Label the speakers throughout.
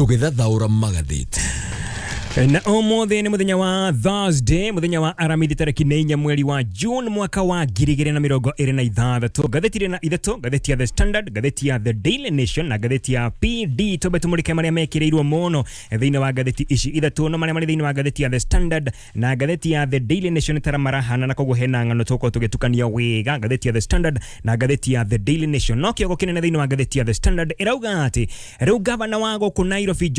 Speaker 1: Tũgĩthathaũra Magathiti.
Speaker 2: Na omothe ni muthenya wa Thursday, muthenya wa aramithi tariki 4 mweri wa June mwaka wa 2026. Gatheti na ithatu, gatheti ya The Standard, gatheti ya The Daily Nation na gatheti ya PD tobetumurike maria mekireirwo mono thiini wa gatheti ici ithatu no maria mari thiini wa gatheti ya The Standard na gatheti ya The Daily Nation taramarahana na koguo hena ngano toko tugetukania wega gatheti ya The Standard na gatheti ya The Daily Nation. No kiogo kinene thiini wa gatheti ya The Standard irauga ati riu gavana wago ku Nairobi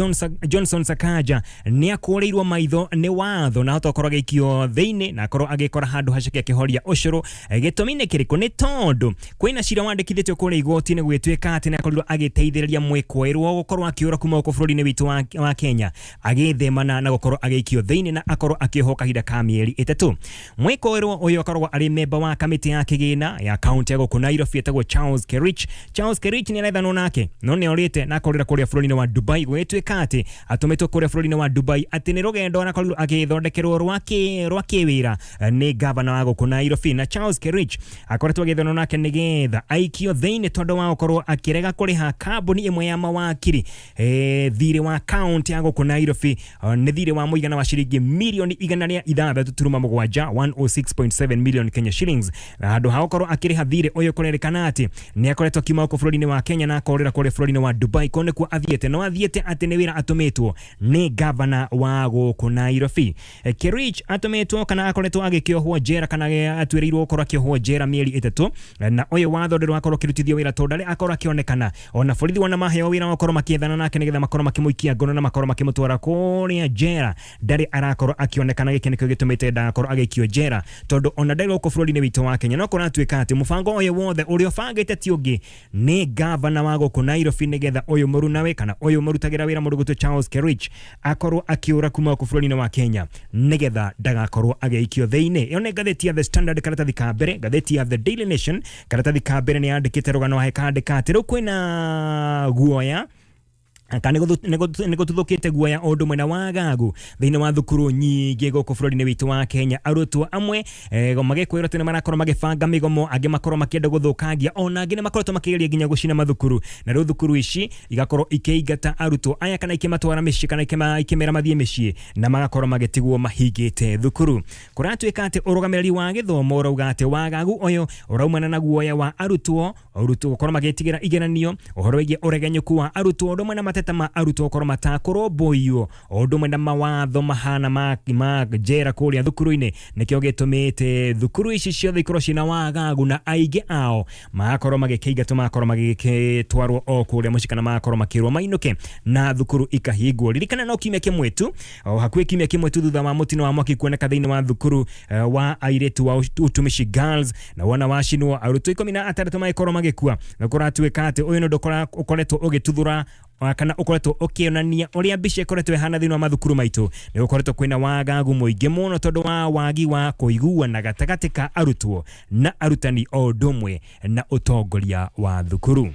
Speaker 2: Johnson SakajA ni kureirwo maitho ni watho na hoto korage ikio thiini na korwo agikora handu haceke kihoria ushuru gitumine kiriko ni tondu kwina cira wandikithitio kuri igoti ni gwitwika ati na korirwo agiteithiriria mwekwerwo gukorwo akiura kuma ku bururi-ini witu wa Kenya agithemana na gukorwo agikio thiini na akorwo akihoka hinda ka mieri 3. Mwekwerwo uyu akorwo ari member wa kamiti ya kigina ya county ya ku Nairobi etagwo Charles Kerich ni arethanwo nake no ni orite na akorira kuria bururi-ini wa Dubai gwitwika ati atumitwo kuria bururi-ini wa Dubai ati ni rugendo na korirwo agithondekerwo rwake wira ni gavana wa ku Nairobi na Charles Kerich akoretwo agithonwo nake nigetha aikio thiini tondu wa gukorwo akirega kuriha kambuni imwe ya mawakiri thire wa county ya ku Nairobi ni thire wa muigana wa shilingi milioni 6.7 106.7 million Kenya shillings na handu ha gukorwo akiriha thire uyu kurerekana ati ni akoretwo kima ku bururi-ini wa Kenya na akorira kuri bururi-ini wa Dubai kone ku athiete ati ni wira atumitwo ni gavana wa ku Nairobi. Kerich atumetwo kana akoretwo agikiohwo jera kana atwirirwo gukorwo akiohwo jera mieri 3 na uyu watho ndirwo akorwo kirutithio wira tondari akorwo akionekana ona borithi wana maheo wira akorwo makiethana nake nigetha makorwo makimuikia ngono na makorwo makimutwara kuria jera ndari arakorwo akionekana giki nikio gitumite ndakorwo agikio jera tondu ona ndari uko bururi-ini witu wa Kenya no korwo atwika ati mubango uyu wothe uri obangite ti ungi ni gavana wa ku Nairobi nigetha uyu murunawe kana uyu murutagira wira murugutu Charles Kerich akorwo akiura kuma ku bururi-ini wa Kenya nigetha ndagakorwo ageikio thiini. Iyo ni gatheti ya The Standard karatathi ka mbere. Gatheti ya The Daily Nation karatathi ka mbere ni andikite rugano wa hekandika ati riu kwina guoya kana nego tuthukite guoya ondu mwena wa gagu thiini wa thukuru nyingi guku bururi-ini witu wa Kenya arutwo amwe magikwirwo tene marakorwo magibanga migomo angi makorwo makienda guthukangia ona angi ni makorwo makigeria nginya gucina mathukuru na riu thukuru ici igakorwo ikeingata arutwo aya kana ikimatwara micii kana ikimera mathie micii na magakorwo magitigwo mahingite thukuru. Kuratwika ati urugamiriri wa githomo urauga ati wagagu uyu uraumana na guoya wa arutwo gukorwo magitigira igeranio uhoro wigie uregenyuku wa arutwo ndomwe na ma arutwo korwo matakoromboio ondu mwenda mawatho mahana ma jera kuria thukuru-ini nikio gitumite thukuru ici ciothe ikorwo cina wagagu na aingi ao makorwo magikeingatwo makorwo magikitwarwo o kuria mucikana makorwo makirwo mainuke na thukuru ikahingwo. Ririkana no kimya kimwe tu hakwi kimya kimwe tu thutha wa mutino wa mwaki kuoneka thiini wa thukuru wa airetu wa utumishi girls na wana wacinwo arutwo 16 maikorwo magikua na kuratwika ati uyu ndo ukoretwo ugituthura kana ukoretwo ukionania uria mbica ikoretwo ihana thiini wa mathukuru maitu ni ukoretwo kwina wagagu muingi muno tondu wa wagi wa kuiguana gatagati ka arutwo na arutani o ndumwe na utongoria wa thukuru.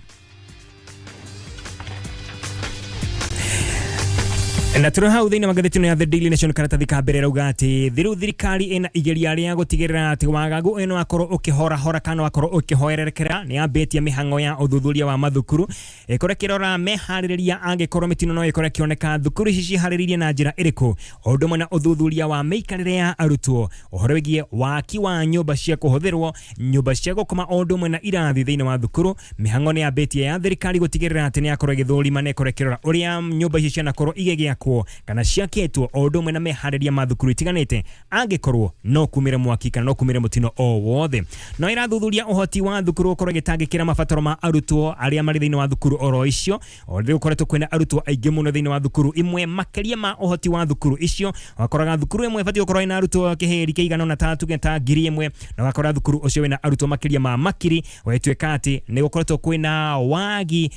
Speaker 2: Na turu hau thiini wa gatheti ya The Daily Nation karatathi ka mbere rauga ati thiru thirikari ina igeria ria gutigirira ati wagagu ino akorwo ukihora kana akorwo ukihoererekera ni ambitie mihango ya uthuthuria wa mathukuru ikore kirora mehaririria angikorwo mitino no ikore kioneka thukuru ici cihariririe na njira iriku undu mwena uthuthuria wa meikarire ya arutwo uhoro wigie waki wa nyumba cia kuhuthirwo nyumba cia gukoma undu mwena irathi thiini wa thukuru mihango ni ambitie ya thirikari gutigirira ati ni akorwo githurima na ikore kirora uria nyumba ici cianakorwo igegia kana ciaketwo ondu mwena mehariria mathukuru itiganite angikorwo no kumire mwaki kana no kumire mutino o wothe no irathuthuria uhoti wa thukuru ukorwo gitangikira mabataro ma arutwo aria mari thiini wa thukuru oro icio ondu ukoretwo kwina arutwo aingi muno thiini wa thukuru imwe makiria ma uhoti wa thukuru icio wakoraga thukuru imwe fati ukorwo ina arutwo kiheri kiigana na 3 geta ngiri imwe na wakora thukuru ucio wina arutwo makiria ma makiri wetweka ati ni ukoretwo kwina wagi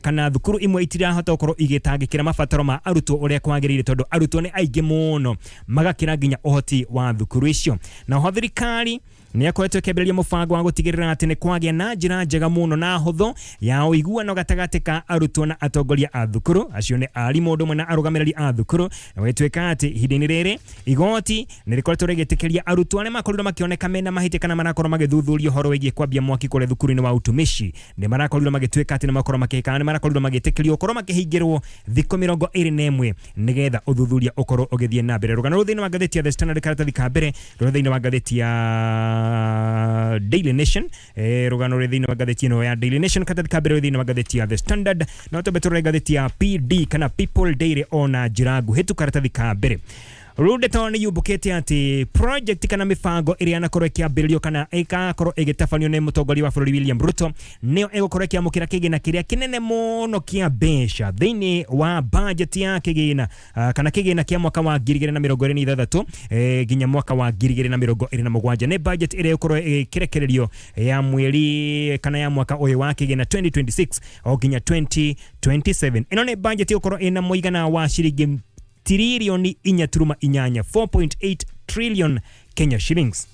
Speaker 2: kana thukuru imwe itirahota ukorwo igitangikira mabataro ma arutwo uria kwagirire tondu arutwo ni aingi muno magakira nginya uhoti wa thukuru icio na ho thirikari ni akoretwo kĩambĩrĩria mũbango wa gũtigĩrĩra atĩ nĩ kwagĩa na njĩra njega mũno na hũthũ ya ũiguano gatagatĩ ka arutwo na atongoria a thukuru acio nĩ arimũ ũndũ ũmwe na arũgamĩrĩri a thukuru na gũtuĩka atĩ ihinda-inĩ rĩrĩ igoti nĩ rĩkoretwo rĩgĩtĩkĩria arutwo arĩa makorirwo makĩoneka mena mahĩtia kana marakorwo magĩthuthuria ũhoro wĩgiĩ kwambia mwaki kũrĩa thukuru-inĩ wa utumishi nĩ marakorirwo magĩtuĩka atĩ nĩ makorwo makĩhĩkana nĩ marakorirwo magĩtĩkĩrio gũkorwo makĩhingĩrwo thikũ 21 nĩgetha ũthuthuria ũkorwo ũgĩthiĩ na mbere. Rũgano thĩinĩ wa ngathĩti ya The Standard karatathi ka mbere thĩinĩ wa ngathĩti ya Daily Nation rũgano thĩinĩ wa ngathĩti ĩno ya Daily Nation karatathi ka mbere thĩinĩ wa ngathĩti ya The Standard na tũbetũrore ngathĩti ya PD kana People Daily ona njĩra nguhĩtu karatathi ka mbere. Rudeto ni yubukete ati project kana mifango ĩrĩa yanakorwo ĩkĩambĩrĩrio kana ĩgakorwo ĩgĩtabanio nĩ mũtongoria wa bũrũri William Ruto nĩyo ĩgũkorwo ĩkĩamũkĩra kĩgĩna kĩrĩa kĩnene mũno kĩa mbeca thĩinĩ wa budget ya kĩgĩna kana kĩgĩna kĩa mwaka wa 2026 nginya mwaka wa 2027 nĩ budget ĩrĩa ĩgũkorwo ĩkĩrekererio ya mweri kana ya mwaka ũyũ wa kĩgĩna 2026 o nginya 2027. Ĩno nĩ budget ĩgũkorwo ĩna mũigana wa ciringi tiririoni 4.8 4.8 trillion Kenya shillings.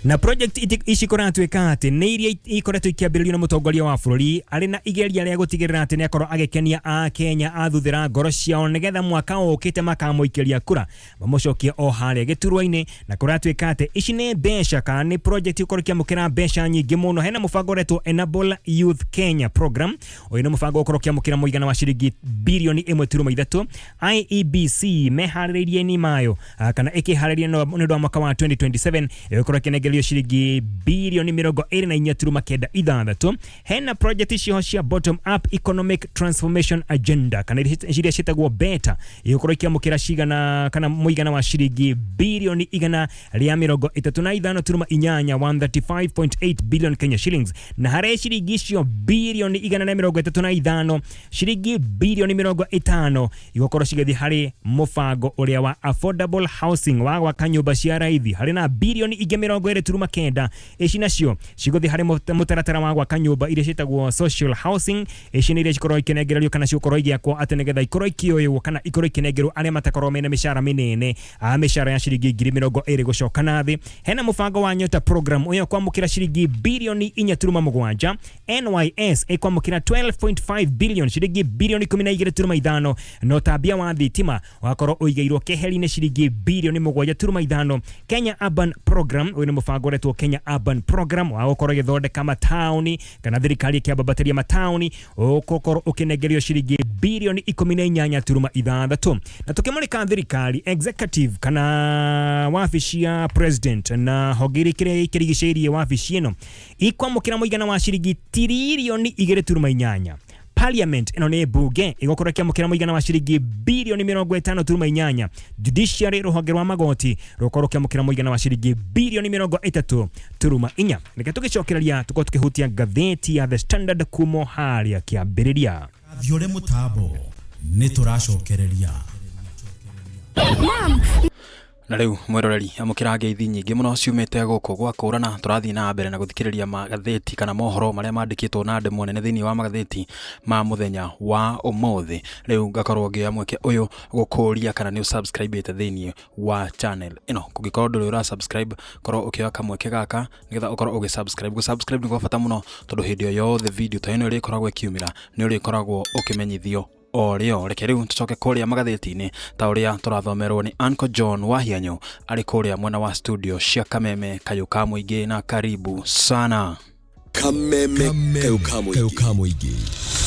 Speaker 2: Na project ici ikoratwĩka atĩ nĩ iria ikoretwo ikiambĩrĩrio na mũtongoria wa bũrũri arĩ na igeria rĩa gũtigĩrĩra atĩ nĩ akorwo agĩkenia a Kenya athuthĩra ngoro ciao nĩgetha mwaka ũkĩte makamũikĩria kura mamũcokie o harĩa gĩturwa-inĩ na kũratwĩka atĩ ici nĩ mbeca kana nĩ project ikorwo ikiamũkĩra mbeca nyingĩ mũno. Hena mũbango ũretwo Enable Youth Kenya Program ũyũ nĩ mũbango ũkorwo ũkiamũkĩra mũigana wa ciringi birioni 1.3. IEBC meharĩrĩirie ni mayo kana ĩkĩharĩria nĩ ũndũ wa mwaka wa 2027 ĩgũkorwo ĩkĩnengerio ciringi birioni 24.96. Hena project icio cia bottom up economic transformation agenda kana iria ciĩtagwo beta ĩgũkorwo ikiamũkĩra cigana kana mũigana wa ciringi birioni 135.8 135.8 billion Kenya shillings na harĩ ciringi icio birioni 135 ciringi birioni 50 igũkorwo cigĩthiĩ harĩ mũbango ũrĩa wa affordable housing wa gwaka nyũmba cia raithi harĩ na birioni 20.9 ici nacio cigũthiĩ harĩ mũtaratara wa gwaka nyũmba iria ciĩtagwo social housing. Ici nĩ iria cikorwo ikenengererio kana cikorwo igĩakwo atĩ nĩgetha ikorwo ikĩoywo kana ikorwo ikenengerwo arĩa matakorwo mena mĩcara mĩnene mĩcara ya ciringi 20,000 gũcoka na thĩ. Hena mũbango wa Nyota program ũyũ kwamũkĩra ciringi birioni 4.7. NYS ĩkwamũkĩra 12.5 billion ciringi birioni 12.5 no tabia wa thitima wakorwo ũigĩirwo keheri-inĩ ciringi birioni 7.5. Kenya Urban Program ũyũ nĩ mũbango ũretwo Kenya Urban Program wa gũkorwo gĩthondeka mataũni kana thirikari ĩkĩambabatĩria mataũni ũgũkorwo ũkĩnengerio ciringi birioni 18.6. Na tũkĩmũrĩka thirikari executive kana wabici ya president na hogiri kĩrĩa ikĩrigicĩirie wabici ĩno ikwamũkĩra mũigana wa ciringi tiririoni 2.8. Parliament ino nĩ bunge igũkorwo ikiamũkĩra mũigana wa ciringi birioni 50.8. Judiciary rũhonge rwa magoti rũkorwo ikiamũkĩra mũigana wa ciringi birioni 30.4. Reke tũgĩcokereria tũkorwo tũkĩhutia ngathĩti ya The Standard kumo harĩa kĩambĩrĩria.
Speaker 1: Thiore mũtambo nĩ tũracokereria.
Speaker 3: Mom.
Speaker 4: Na rĩu mwĩroreri amũkĩra ngeithi nyingĩ mũno ciumĩte gũkũ gwa kũrana tũrathiĩ na mbere na gũthikĩrĩria magathĩti kana mohoro marĩa mandĩkĩtwo na ndemwa nene thĩinĩ wa magathĩti ma mũthenya wa ũmũthĩ. Rĩu ngakorwo ngĩoya mweke ũyũ gũkũria kana nĩ subscribe-ĩte thĩinĩ wa channel ĩno. Kũngĩkorwo ndũrĩ ũra subscribe korwo ũkĩoya kamweke gaka nĩgetha ũkorwo ũgĩsubscribe. Gũsubscribe nĩ gwa bata mũno tondũ hĩndĩ o yothe video ta ĩno ĩrĩkoragwo ĩkiumĩra nĩ ũrĩkoragwo ũkĩmenyithio o rĩo. Reke rĩu tũcoke kũrĩa magathĩti-inĩ ta ũrĩa tũrathomerwo nĩ Uncle John Wahianyo arĩ kũrĩa mwena wa studio cia Kameme. Kayũ ka mũingĩ na karibu sana.
Speaker 1: Kameme kayũ ka mũingĩ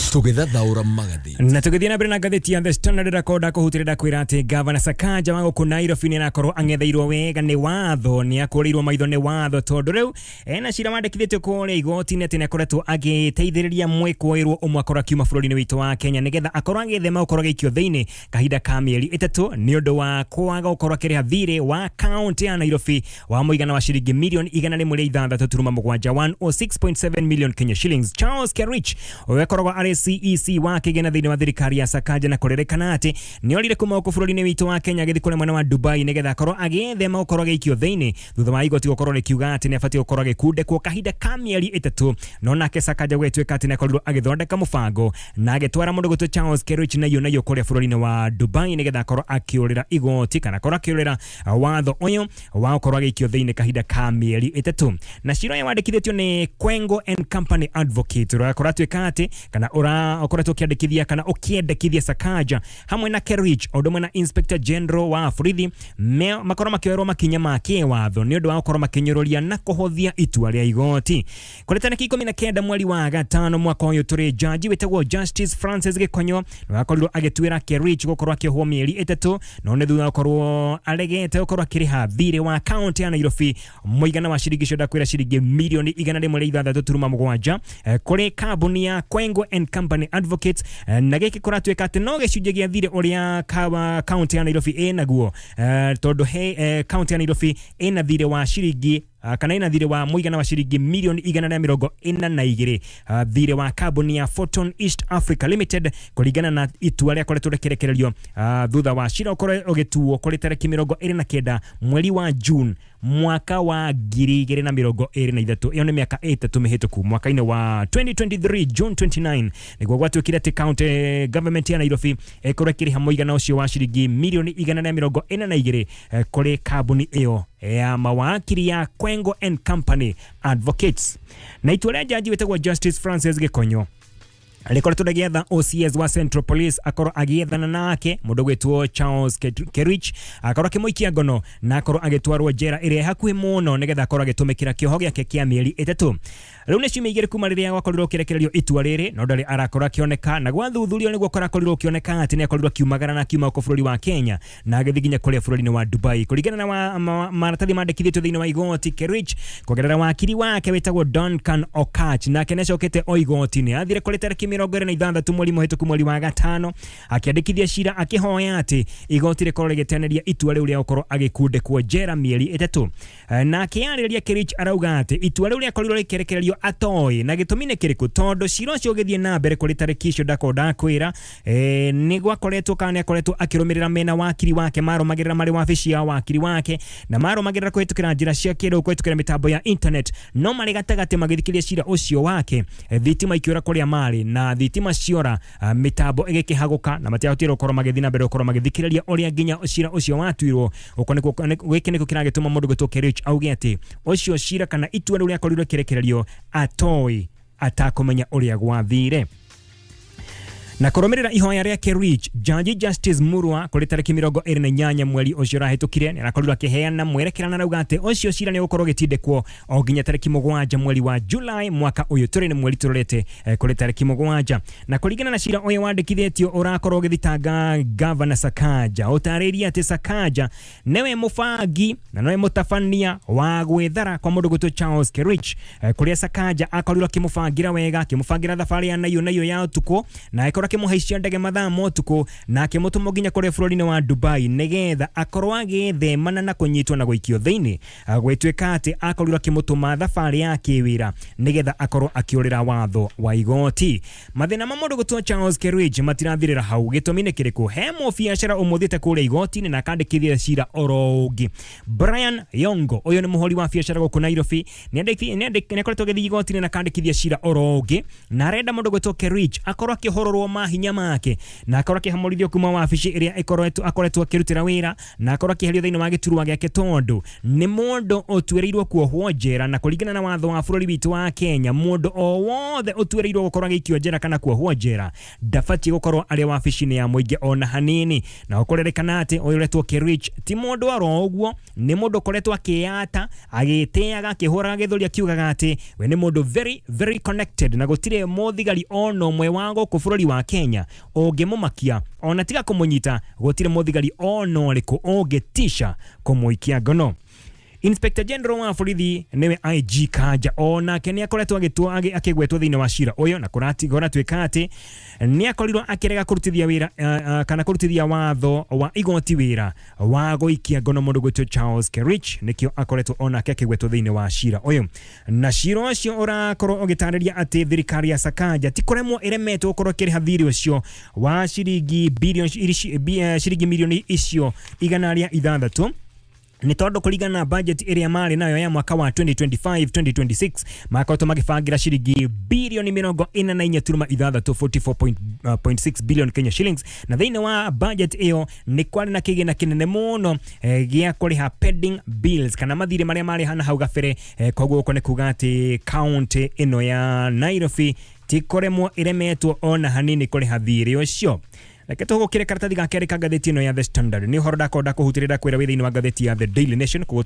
Speaker 1: tũgĩthathaũra magathĩti.
Speaker 2: Na tũgĩthiĩ na mbere na ngathĩti ya The Standard rekoda kũhutĩrĩra kwĩra atĩ gavana SakajA wa gũkũ Nairobi nĩ arakorwo ang'etheirwo wega nĩ watho nĩ akũrĩirwo maitho nĩ watho tondũ rĩu ena cira wandĩkithĩtio kũrĩa igoti-inĩ atĩ nĩ akoretwo agĩteithĩrĩria mwĩkũĩrwo ũmwe akorwo akiuma bũrũri-inĩ witũ wa Kenya nĩgetha akorwo agĩthema gũkorwo agĩikio thĩinĩ kahinda ka mĩeri 3 nĩ ũndũ wa kwaga gũkorwo akĩrĩha thirĩ wa kaunti ya Nairobi wa mũigana wa ciringi mirioni 106.7 106.7 million Kenya shillings. Charles Kerich ũrĩa akoragwo arĩ CEC wa kigena thiini wa thirikari ya SakajA na kurerekana ati ni orire kuma ku bururi-ini witu wa Kenya githikore mwena wa Dubai nigetha korwo agithema gukorwo gikio thiini thutha wa igoti gukorwo rikiuga ati ni abati gukorwo gikundekwo kahinda ka mieri 3 no nake SakajA gwetwika ati ni akorirwo agithondeka mubango na agitwara mundu gutwo Charles Kerich nayo kuria bururi-ini wa Dubai nigetha korwo akiurira igoti kana korwo akiurira watho uyu wa gukorwo gikio thiini kahinda ka mieri 3 na ciro ya wandikithitio ni Kwengo and Company Advocate urakorwo atwika ati kana ukoretwo ukiandikithia kana ukiendekithia SakajA hamwe na Kerich odumwe na Inspector General wa Borithi makorwo makioerwo makinya ma kiwatho ni undu wa gukorwo makinyururia na kuhothia itua ria igoti kuri tariki 19 mweri wa gatano mwaka uyu turi jaji wetagwo Justice Francis Gikonyo wakorirwo agitwira Kerich gukorwo akihwo mieri 3 no ne thutha gukorwo aregete gukorwo akiriha thirĩ wa county ya Nairobi muigana wa ciringi cio ndakwira ciringi milioni 1.67 kuri kambuni ya Kwengo and Company Advocates na giki kuratwika ati no gicunjĩ gia thirĩ uria county ya Nairobi enaguo tondu county ya Nairobi ena thirĩ wa ciringi kana ina thirĩ wa muigana wa ciringi milioni 142 thirĩ wa kambuni ya Photon East Africa Limited kuringana na itua ria koretwo rekerekererio thutha wa cira ukorwo ugituo kuri tariki 29 mweri wa June mwaka wa 2023 iyo ni miaka 3 mihituku mwaka-ini wa 2023 June 29 niguo gwatwikire ati county government ya Nairobi ikorwo ikiriha muigana ucio wa ciringi milioni 142 kuri kambuni iyo ya mawakili ya Kwengo and Company Advocates na itua ria jaji wetagwo Justice Francis Gikonyo alikoretwo ndagietha OCS wa Central Police akorwo agiethana nake mundu gwitwo Charles Kerich akorwo akimuikia ngono na akorwo agitwarwo njera iria hakuhi muno nigetha akorwo agitumikira kioho giake kia mieri 3 riu ni ciumia igiri kuma riria gwakorirwo kirekererio itua riri no ndari arakorwo akioneka na gwathuthurio niguo korakorirwo kioneka ati ni akorirwo kiumagara na kiuma ku bururi wa Kenya na agithiginya kuria bururi-ini wa Dubai kuringana na maratathi mandikithitio thiini wa igoti Kerich kugerera wakili wake wetagwo Duncan Okach na kenecokete o igoti-ini athire kuri tariki 26 mweri muhituku mweri wa gatano akiandikithia cira akihoya ati igoti rikorwo rigiteneria itua riu ria gukorwo agikundekwo njera mieri 3 na akiariria Kerich arauga ati itua riu riakorirwo rikerekererio atoi na gitumi ni kiriku tondu cira ucio githie na mbere kuri tariki icio ndakwira ni gwakoretwo kana akoretwo akirumirira mena wakili wake marumagirira mari wabici ya wakili wake na marumagirira kwetukira njira cia kiriu kwetukira mitambo ya internet no mari gatagati magithikiria cira ucio wake thitima ikiura kuria mari na thitima ciora mitambo igikihaguka na matiahotire gukorwo magithina mbere gukorwo magithikiriria uria nginya cira ucio watuirwo uko gwiki niko kiragituma mundu gwitwo Kerich auge ati ucio cira kana itua riu riakorirwo kirekererio atoi atakumenya uria gwathire na kurumirira ihoya ria Kerich jaji Justice Murwa kuri tariki 28 mweri ucio rahitukire ni arakorirwo akiheana mwerekera na rauga ati ucio cira ni gukorwo gitindekwo o nginya tariki 7 mweri wa July mwaka uyu turi ni mweri turorete kuri tariki 7 na kuringana na cira uyu wandikithitio urakorwo githitanga governor SakajA utariria ati SakajA newe mubangi na newe mutabania wa gwithara kwa mundu gwitwo Charles Kerich kuria SakajA akorirwo kimubangira wega kimubangira thabari ya nayo ya utuko na kimuhaicia ndege mathaa motuko na akimutuma nginya kuria bururi-ini wa Dubai nigetha akorwo agithemana na kunyitwo na guikio thiini gwitwika ati akorirwo akimutuma thabari ya kiwira nigetha akorwo akiurira watho wa igoti mathina ma mundu gwitwo Charles Kerich matirathirira hau gitumi ni kiriku he mubiacara umuthite kuria igoti-ini na akandikithia cira orogi Brian Yongo uyu ni muhori wa biacara guku Nairobi ni akoretwo agithii igoti-ini na akandikithia cira orogi na arenda mundu gwitwo Kerich akorwo akihororwo mahinya make na akorwo akihamurithio kuma wabici iria akoretwo akirutira wira na akorwo akiherio thiini wa giturwa giake tondu ni mundu otuirirwo kuohwo njera na kuringana na watho wa bururi witu wa Kenya mundu o wothe otuirirwo gukorwo agikio njera kana kuohwo njera ndabati gukorwo ari wabici-ini ya muingi ona hanini na ukorerekana ati uretwo Kerich ti mundu aro uguo ni mundu koretwo akiata agiteaga akihura githuri akiugaga ati we ni mundu very very connected na gutire muthigari ono mwe wango ku bururi wa Kenya ongemumakia ona tiga kumunyita gutire muthigari ono riku ongetisha kumuikia ngono Inspector General wa borithi niwe IG Kaja ona Kenya akoretwo akigwetwo thiini wa cira uyu na kuratuika ati ni akorirwo akirega kurutithia wira kana kurutithia watho wa igoti wira wa guikia ngono mundu gwetwo Charles Kerich nikio akoretwo ona akigwetwo thiini wa cira uyu na cira ucio urakorwo ugitariria ati thirikari ya SakajA tikuremwo iremetwo gukorwo kiriha thiri ucio wa shiringi milioni icio igana ria 6 ni tondu kuringana na budget area mari nayo ya mwaka wa 2025-2026 makoto magifangira shiringi bilioni 44.6 billion Kenya shillings na thini wa budget iyo ni kwari na kigina kinene muno gia kuriha pending bills kana mathire maria mari hana hau gabere koguo ko ne kuga ati county ino ya Nairobi tikoremwo iremetwo ona hanini kuriha thiri ucio. Reke tugukire karatathi ga keri ka gatheti ino ya The Standard ni horo ndakonda kuhutirira kwira withiini wa gatheti ya The Daily Nation kugo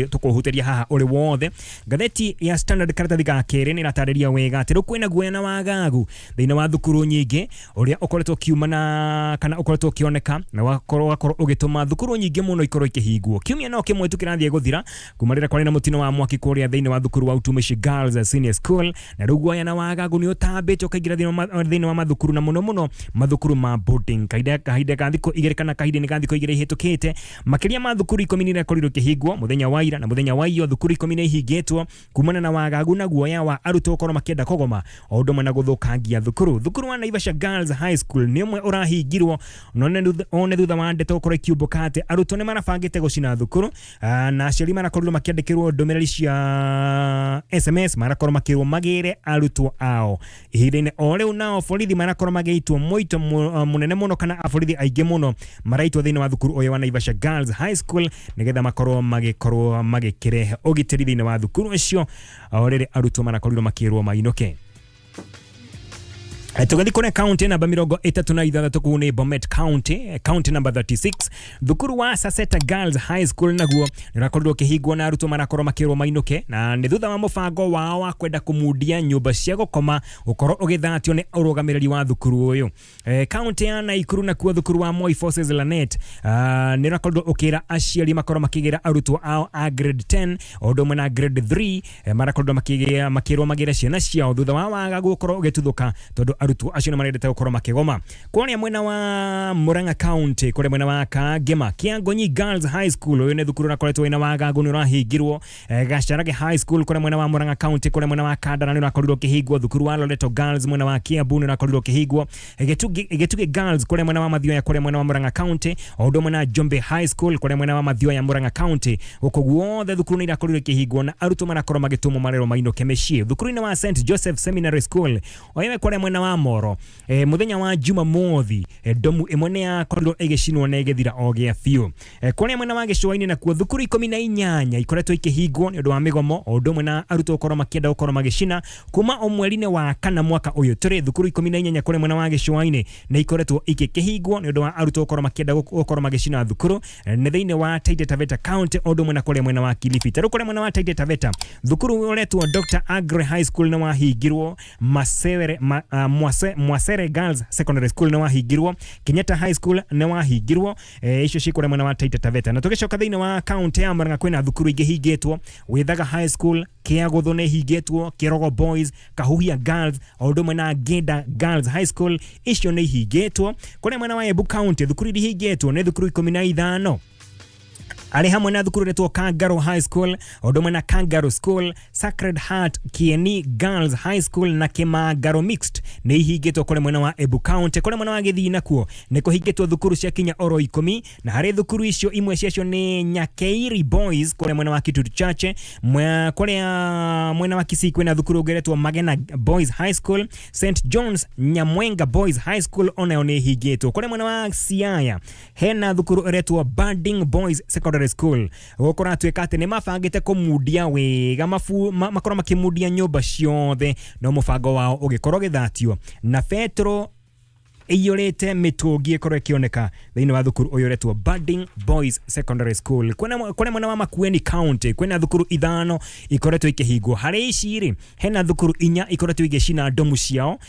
Speaker 2: tukuhuteria haha uri wothe. Gatheti ya Standard karatathi ga keri ni ratariria wega ati rukwina guoya na wagagu thiini wa thukuru nyingi uria ukoretwo kiumana kana ukoretwo kioneka na wakorwo ugituma thukuru nyingi muno ikorwo ikihingwo kiumia no kimwe tukirathie guthira kumarira kwari na mutino wa mwaki kuria thiini wa thukuru wa Utumishi Girls Senior School na ruguoya na wagagu ni utambite ukaingira thiini wa mathukuru na muno mathukuru ma kaida ka thiko igere kana kahide ni gathiko igere ihetukite makiria ma thukuru 10 korirwo kihingwo muthenya wa ira na muthenya wa iyo thukuru 10 ihingetwo kumana na wagagu na guoya wa aruto ukoro makienda kogoma o ndomwe na guthukangia thukuru wa Naivasha Girls High School ni umwe urahingirwo one thutha wa ndeto ukoro kiumbukate aruto ni marabangite gucina thukuru na aciari marakorirwo makiandikirwo ndomereri cia SMS marakorwo makirwo magire aruto ao ihinda-ini o riu nao borithi marakorwo magiitwo muito munene muno kana aborithi aingi muno maraitwo thiini wa thukuru uyu wa Naivasha Girls High School nigetha makorwo magikirehe ugitiri thiini wa thukuru ucio orere arutwo marakorirwo makirwo mainuke. Tugathi kune county namba 36 kuune Bomet county number 36 thukuru wa Saseta Girls High School naguo nirakorirwo kihingwo na arutwo marakorwo makirwo mainuke na ni thutha wa mubango wao wa kwenda kumudia nyumba cia gukoma ukorwo ugithatio ni urugamiriri wa thukuru uyu. County ya Naikuru na kuo thukuru wa Moi Forces Lanet nirakorirwo ukira aciari makorwo makigira arutwo ao a grade 10 odomwe na grade 3 marakorirwo makirwo magira ciana ciao thutha wa wagagu ukorwo ugituthuka tondu arutu acio marendete gukorwo makigoma kuonia mwena wa Murang'a County kure mwena wa Kagema Kiangonyi Girls High School uyu ne thukuru rakoretwo wina wagagu ni urahingirwo Gacharage High School kure mwena wa Murang'a County kure mwena wa Kandara ni urakorirwo kihingwo thukuru wa Loreto Girls mwena wa Kiambu ni urakorirwo kihingwo Getuge Girls kure mwena wa Mathioya kure mwena wa Murang'a County odo mwena Jombe High School kure mwena wa Mathioya Murang'a County uko guothe thukuru ni irakorirwo kihingwo na aruto marakorwo magitumwo marero mainuke mecii thukuru ni wa St Joseph Seminary School oyewe kure mwena wa Moro muthenya wa Juma mothi domu imwe ya korirwo igicinwo na igithira ogia fiu kone mwena wa Gicua-ini na kuo thukuru 18 ikoretwo ikihingwo ni undu wa migomo o ndomwe na aruto ukorwo makienda ukorwo magicina kuma o mweri-ini wa kana mwaka uyu turi thukuru 18 kone mwena wa Gicua-ini na ikoretwo ikihingwo ni undu wa aruto ukorwo makienda ukorwo magicina thukuru ni thiini wa Taita Taveta County o ndomwe na kore mwena wa Kilifi tari kore mwena wa Taita Taveta thukuru uretwo Dr. Agre High School na wahingirwo Mwasere Girls Secondary School na wahingirwo Kenyatta High School na wahingirwo icio cikore mwena wa Taita Taveta na tugicoka thiini wa county ya Murang'a kwina thukuru ingi hingitwo Withaga High School Kiaguthu ni hingitwo Kirogo Boys Kahuhia Girls o ndomwe na Genda Girls High School icio ni hingitwo kore mwena wa Embu County thukuru iri hingitwo ni thukuru 15 ari hamwe na thukuru retwo Kangaru High School odomwe na Kangaru School Sacred Heart Kieni Girls High School na Kimagaro Mixed ni hingitwo kore mwena wa Embu County kore mwena wa Githii nakuo ni kuhingitwo thukuru cia kinya oro 10 na hari thukuru icio imwe ciacio ni Nyakeiri Boys kore mwena wa Kitutu Chache kore mwena wa Kisii kwina thukuru geretwo Magena Boys High School St John's Nyamwenga Boys High School ona ni hingitwo kore mwena wa Siaya hena thukuru retwo Budding Boys Secondary School gukora twekate ni mabangite kumudia wega makora makimudia nyumba ciothe no mubango wao ugikorwo githatio na Petro iyurite mitungi ikorwo ikioneka thiini wa thukuru uyoretwo Budding Boys Secondary School kwena mwena wa Makueni County kwena thukuru 5 ikoretwo ikihingwo hari iciri hena thukuru 4 ikoretwo igicina ndomu ciao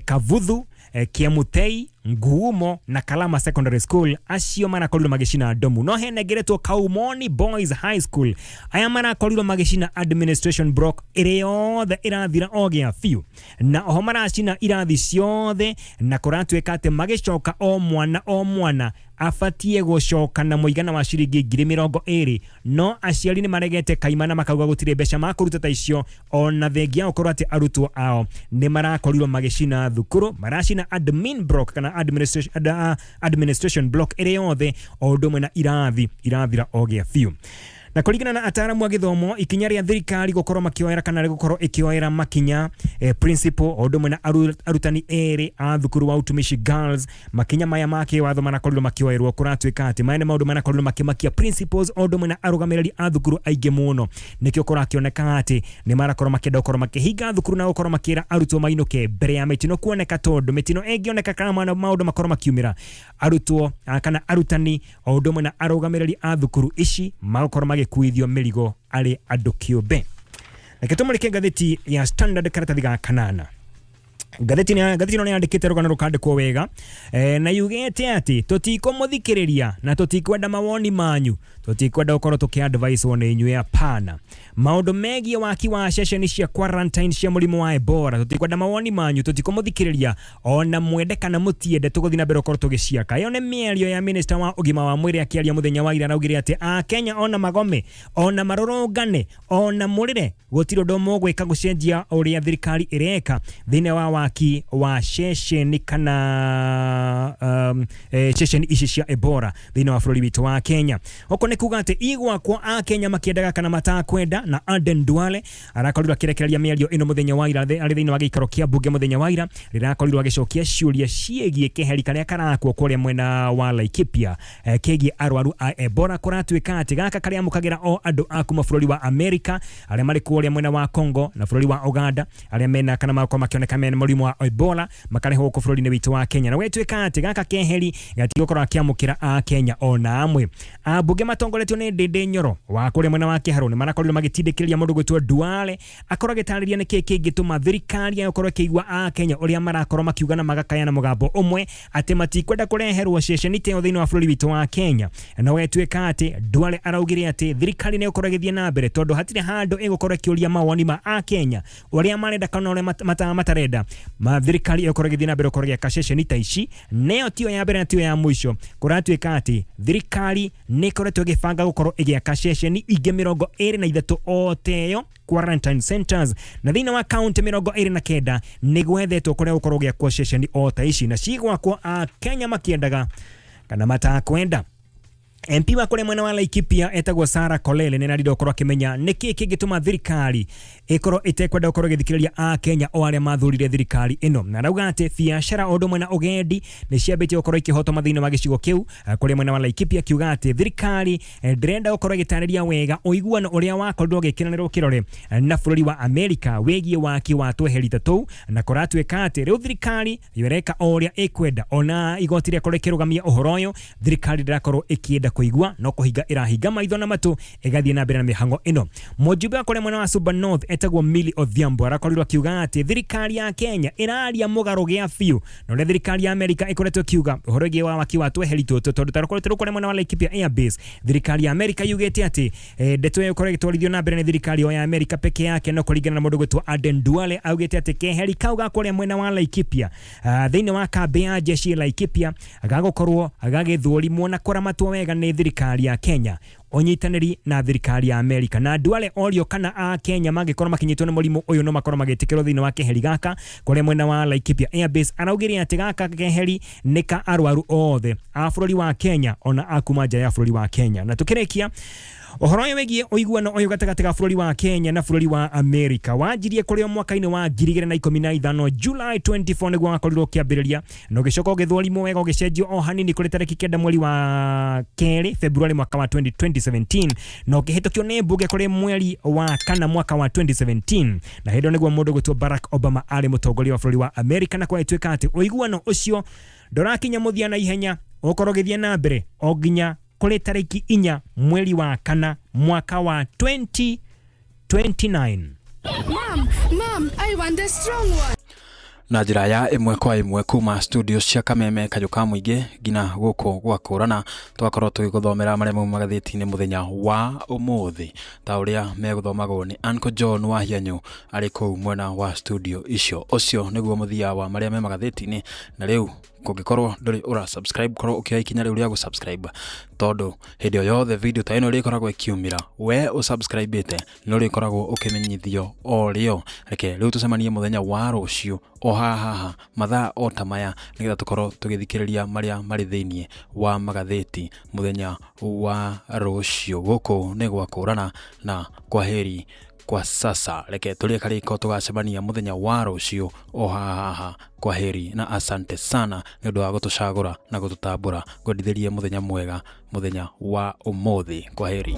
Speaker 2: Kavuthu Kiamutei Ngumo na Kalama Secondary School acio marakorirwo magicina domu no henegeretwo Kaumoni Boys High School aya marakorirwo magicina administration block ire yothe irathira ogea fiu na oho maracina irathi ciothe na kuratweka ate magicoka o mwana afatie gucoka na muigana wa ciringi 20,000 no aciari ni maregete kaimana makauga gutire mbeca makuruta ta icio ona thengia ukorwo ati arutwo ao ni marakorirwo magicina thukuru maracina admin block kana administration block ire yothe o ndumwe na irathira ogea fiu na kuringana na ataramu wa githomo ikinya ria thirikari gukorwo makioera kana gukorwo ikioera makinya principal odumwe na arutani eri a thukuru wa utumishi girls makinya maya make watho marakorirwo makioerwo kuratwika ati maene maundu marakorirwo makimakia principals odumwe na arugamiriri a thukuru aige muno nikio kurakioneka ati ni marakorwo makenda gukorwo makihinga thukuru na gukorwo makira arutwo mainuke mbere ya mitino kuoneka tondu mitino engioneka kana maundu makorwo makiumira arutwo kana arutani odumwe na arugamiriri a thukuru ici makorwo kuithio meligo ale andu kiumbe na kitumulike ngatheti ya Standard karatathi ga kanana ngatheti no yandikite rugano rukandikwo wega na yugete ati tutikomuthikiriria na tutikwenda mawoni manyu tutikwenda gukorwo tukiadvise one inyu ya pana maundu megie waki wa session cia quarantine cia murimu wa Ebola tutikwenda mawoni manyu tutikomuthikiriria ona mwende kana mutiende tuguthina mbere gukorwo tugiciaka yone mierio ya minister wa ugima wa mwiri akiaria muthenya wa ira raugire ati a Kenya ona magome ona marorongane ona murire gutiro ndomo gwika gucenjia uria thirikari ireka thine wa waki wa session kana session ici cia Ebola thine wa bũrũri witu wa Kenya oko nikuga ati igwa kwa a Kenya makiendaga kana matakwenda na Aden Duale arakorirwo akirekereria mĩario ino muthenya wa ira ari thine wa gikaro kia bunge muthenya wa ira rirakorirwo agicokia ciuria ciegie keheri karia karakwo kuria mwena wa Laikipia kegie arwaru a Ebola kuratwika ati gaka karia mukagira o andu akuma bũrũri wa America aria mari kuria mwena wa Congo na bũrũri wa Uganda aria mena kana makoma makioneka mena murimu wa Ebola makareho ku bũrũri-inĩ witu wa Kenya na wetwika ati gaka keheri gatigokora kiamukira a Kenya ona amwe abunge matongoretio ni Ndindi Nyoro wa kuria mwena wa Kiharu ni marakorirwo magitindikiriria mundu gwitwo Duale akorwo agitariria niki kingituma thirikari yakorwo kiigwa a Kenya uria marakorwo makiuga na magakaya na mugambo umwe ati matikwenda kureherwo session ite thini wa bũrũri witu wa Kenya na wetwika ati Duale araugire ati thirikari ni gukorwo githie na mbere tondu hatire handu igukorwo kiuria mawoni ma a Kenya uria marenda kana uria matarenda thirikari igukorwo githie na mbere gukorwo giaka session ita ici neo tio ya mbere na tio ya mwisho kuratwika ati thirikari ni koretwo gifanga gukorwo igiaka session ingi 23 oteyo quarantine centers na thina wa county 29 ni gwethetwo kuria gukorwo giakwo session ota ici na cigwakwo a Kenya makiendaga kana matakwenda MP wa kule mwena wa Laikipia etagwo Sara Kolele nena ndido korwa kimenya niki kingituma thirikari ikorwo itekwenda gukorwo githikiriria a Kenya o aria mathurire thirikari ino na rauga ati biashara ondo mwena ugendi ni ciambitie gukorwo ikihoto mathina wa gicigo kiu kule mwena wa Laikipia kiuga ati thirikari ndrenda gukorwo igitariria wega uiguano uria wakorirwo gikinanirwo kirore na bũrũri wa America wegie waki wa tweheri tatu na kuratwika ati riu thirikari yoreka oria ikwenda ona igotire korwo kirugamia uhoro uyu thirikari ndirakorwo ikienda kuigwa no kuhinga irahinga maitho na matu igathie na mbere na mihango ino mujumbe akore mwena wa Suba North etagwo Mili Odhiambo arakorirwo kiuga ati thirikari ya Kenya iraria mugaro gia fiu no thirikari ya America ikoretwo kiuga uhoro gi wa waki wa tweheri tutu tondu tarakoretwo kore mwena wa Laikipia Airbase thirikari ya America yugete ati ndeto yo kore gitwarithio na mbere na thirikari ya America peke yake no kuringana na mundu gwitwo Aden Duale augete ati keheri kauga kore mwena wa Laikipia thine wa kambi ya jeshi Laikipia agagokorwo agagithũrimwo na kuramatwo wega ni thirikari ya Kenya onyitaniri na thirikari ya America na Duale orio kana a Kenya magikorwo makinyitwo na murimu uyu no makorwo magitikirwo thina wa keheri gaka kore mwena wa Laikipia Airbase araugire ati gaka keheri nika arwaru othe a bũrũri wa Kenya ona akuma nja ya bũrũri wa Kenya na tukirekia uhoro wegie uiguano uyu gatagati ga bũrũri wa Kenya na bũrũri wa America wanjirie kuri mwaka-ini wa 2015 July 24 niguo wakorirwo kiambiriria no gicoka githũrimwo wega gicenjio o hanini kuri tariki 9 mweri wa keri February mwaka wa 2017 no kihitukio ni mbunge kuri mweri wa kana mwaka wa 2017 na hindo niguo mundu gwitwo Barack Obama ari mutongoria wa bũrũri wa America na kwa itwika ati uiguano ucio ndorakinya muthia na ihenya ukorwo githie na mbere oginya kule tariki 4 mweri wa kana mwaka wa 2029.
Speaker 3: Mom, I want the strong one.
Speaker 4: na njira ya imwe kwa imwe kuma studio cia Kameme kayuka muingi ngina guku gwa kurana twakorwo tugiguthomera maria mu magathiti-ini muthenya wa umuthi ta uria meguthomago ni Uncle John wa Hianyu ari kuu mwena wa studio icio. Ucio niguo muthia wa maria me magathiti-ini, na riu kungikorwo nduri ura subscribe korwo ukioya ikinya riu ria gu subscribe tondu hindi yothe video ta ino ri koragwo ikiumira we usubscribe-ite no ri koragwo ukimenyithio o rio. Reke riu tucemanie muthenya wa rucio o haha mathaa o tamaya nigetha tukorwo tugithikiriria maria mari thiini wa magathiti muthenya wa rucio. Guku ni gwa kurana na kwaheri kwa sasa. Reke tulie kariko tugacemania muthenya wa rucio o haha. Kwaheri na asante sana ni undu wa gutucagura na gututambura. Ngwendithĩrie muthenya mwega, muthenya wa umuthi. Kwaheri.